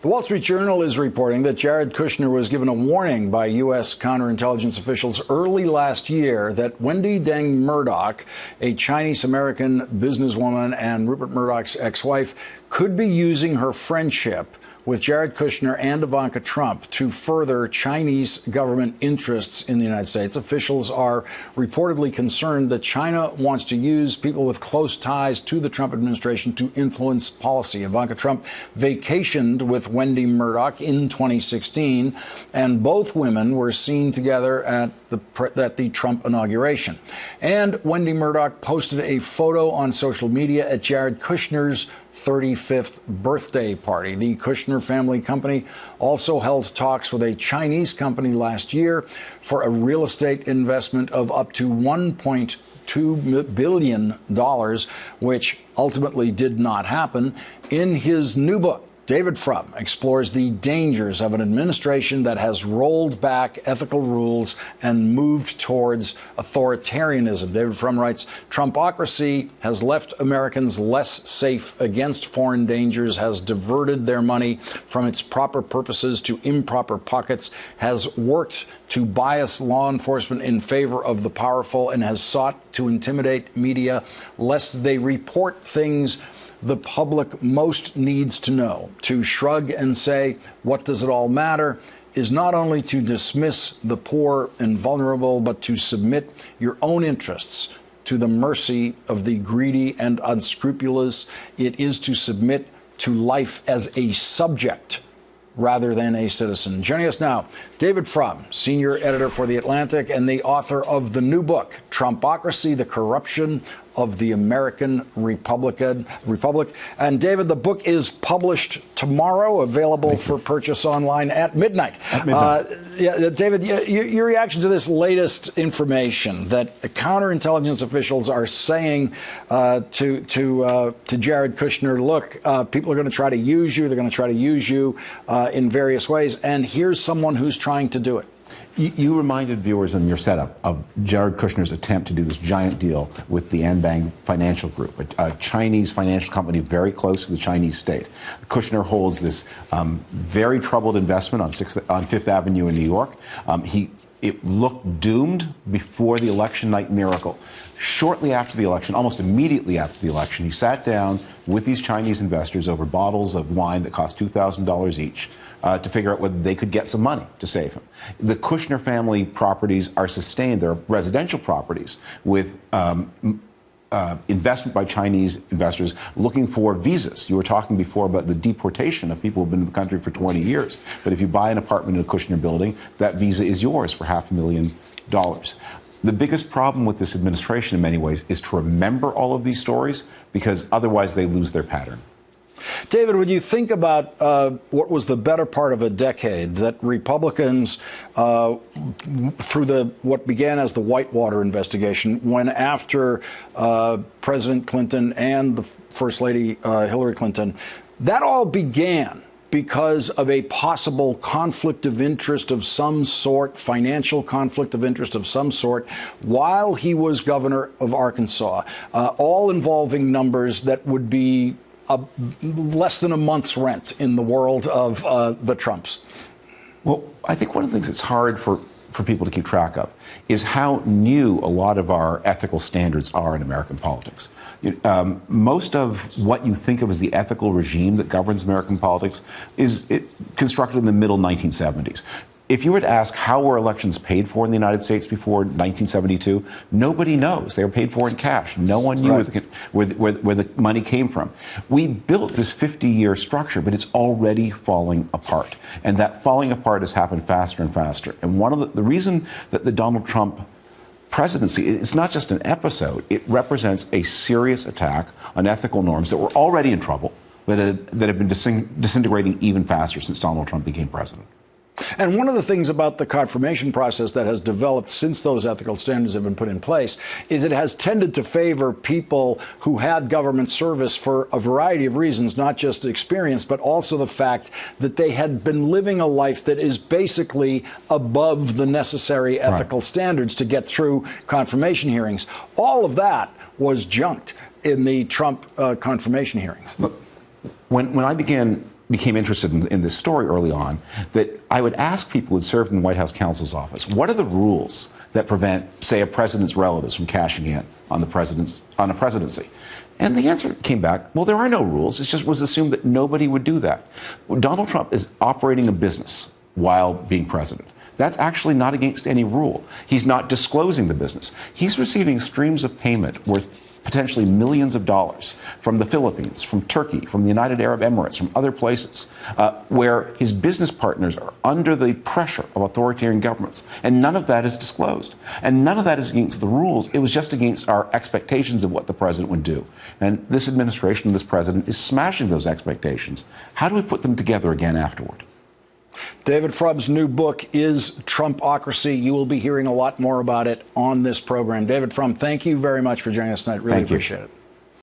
The Wall Street Journal is reporting that Jared Kushner was given a warning by U.S. counterintelligence officials early last year that Wendy Deng Murdoch, a Chinese-American businesswoman and Rupert Murdoch's ex-wife, could be using her friendship with Jared Kushner and Ivanka Trump to further Chinese government interests in the United States. Officials are reportedly concerned that China wants to use people with close ties to the Trump administration to influence policy. Ivanka Trump vacationed with Wendy Murdoch in 2016, and both women were seen together at the Trump inauguration. And Wendy Murdoch posted a photo on social media at Jared Kushner's 35th birthday party. The Kushner family company also held talks with a Chinese company last year for a real estate investment of up to $1.2 billion, which ultimately did not happen. In his new book, David Frum explores the dangers of an administration that has rolled back ethical rules and moved towards authoritarianism. David Frum writes, Trumpocracy has left Americans less safe against foreign dangers, has diverted their money from its proper purposes to improper pockets, has worked to bias law enforcement in favor of the powerful, and has sought to intimidate media lest they report things the public most needs to know. To shrug and say, what does it all matter, is not only to dismiss the poor and vulnerable, but to submit your own interests to the mercy of the greedy and unscrupulous. It is to submit to life as a subject rather than a citizen. Joining us now, David Frum, senior editor for The Atlantic and the author of the new book, Trumpocracy, The Corruption of the American Republic. And David, the book is published tomorrow, available for purchase online at midnight. David, your reaction to this latest information that counterintelligence officials are saying to Jared Kushner, look, people are going to try to use you. They're going to try to use you in various ways. And here's someone who's trying to do it. You reminded viewers in your setup of Jared Kushner's attempt to do this giant deal with the Anbang Financial Group, a Chinese financial company very close to the Chinese state. Kushner holds this very troubled investment on Fifth Avenue in New York. It looked doomed before the election night miracle. Shortly after the election, almost immediately after the election, he sat down with these Chinese investors over bottles of wine that cost $2,000 each to figure out whether they could get some money to save him. The Kushner family properties are sustained. They're residential properties with investment by Chinese investors looking for visas. You were talking before about the deportation of people who've been in the country for 20 years. But if you buy an apartment in a Kushner building, that visa is yours for $500,000. The biggest problem with this administration in many ways is to remember all of these stories, because otherwise they lose their pattern. David, when you think about what was the better part of a decade that Republicans, through what began as the Whitewater investigation, went after President Clinton and the First Lady Hillary Clinton, that all began because of a possible conflict of interest of some sort, financial conflict of interest of some sort, while he was governor of Arkansas, all involving numbers that would be less than a month's rent in the world of the Trumps. Well, I think one of the things that's hard for people to keep track of is how new a lot of our ethical standards are in American politics. Most of what you think of as the ethical regime that governs American politics is constructed in the middle 1970s. If you were to ask how were elections paid for in the United States before 1972, nobody knows. They were paid for in cash. No one knew where the money came from. We built this 50-year structure, but it's already falling apart. And that falling apart has happened faster and faster. And one of the reason that the Donald Trump presidency, it's not just an episode. It represents a serious attack on ethical norms that were already in trouble, that have been disintegrating even faster since Donald Trump became president. And one of the things about the confirmation process that has developed since those ethical standards have been put in place is it has tended to favor people who had government service for a variety of reasons, not just experience, but also the fact that they had been living a life that is basically above the necessary ethical standards to get through confirmation hearings. All of that was junked in the Trump confirmation hearings. Look, when I began became interested in this story early on, that I would ask people who'd served in the White House counsel's office, what are the rules that prevent, say, a president's relatives from cashing in on a presidency? And the answer came back, well, there are no rules. It just was assumed that nobody would do that. Donald Trump is operating a business while being president. That's actually not against any rule. He's not disclosing the business. He's receiving streams of payment worth potentially millions of dollars from the Philippines, from Turkey, from the United Arab Emirates, from other places, where his business partners are under the pressure of authoritarian governments. And none of that is disclosed. And none of that is against the rules. It was just against our expectations of what the president would do. And this administration, this president, is smashing those expectations. How do we put them together again afterward? David Frum's new book is Trumpocracy. You will be hearing a lot more about it on this program. David Frum, thank you very much for joining us tonight. Really appreciate it.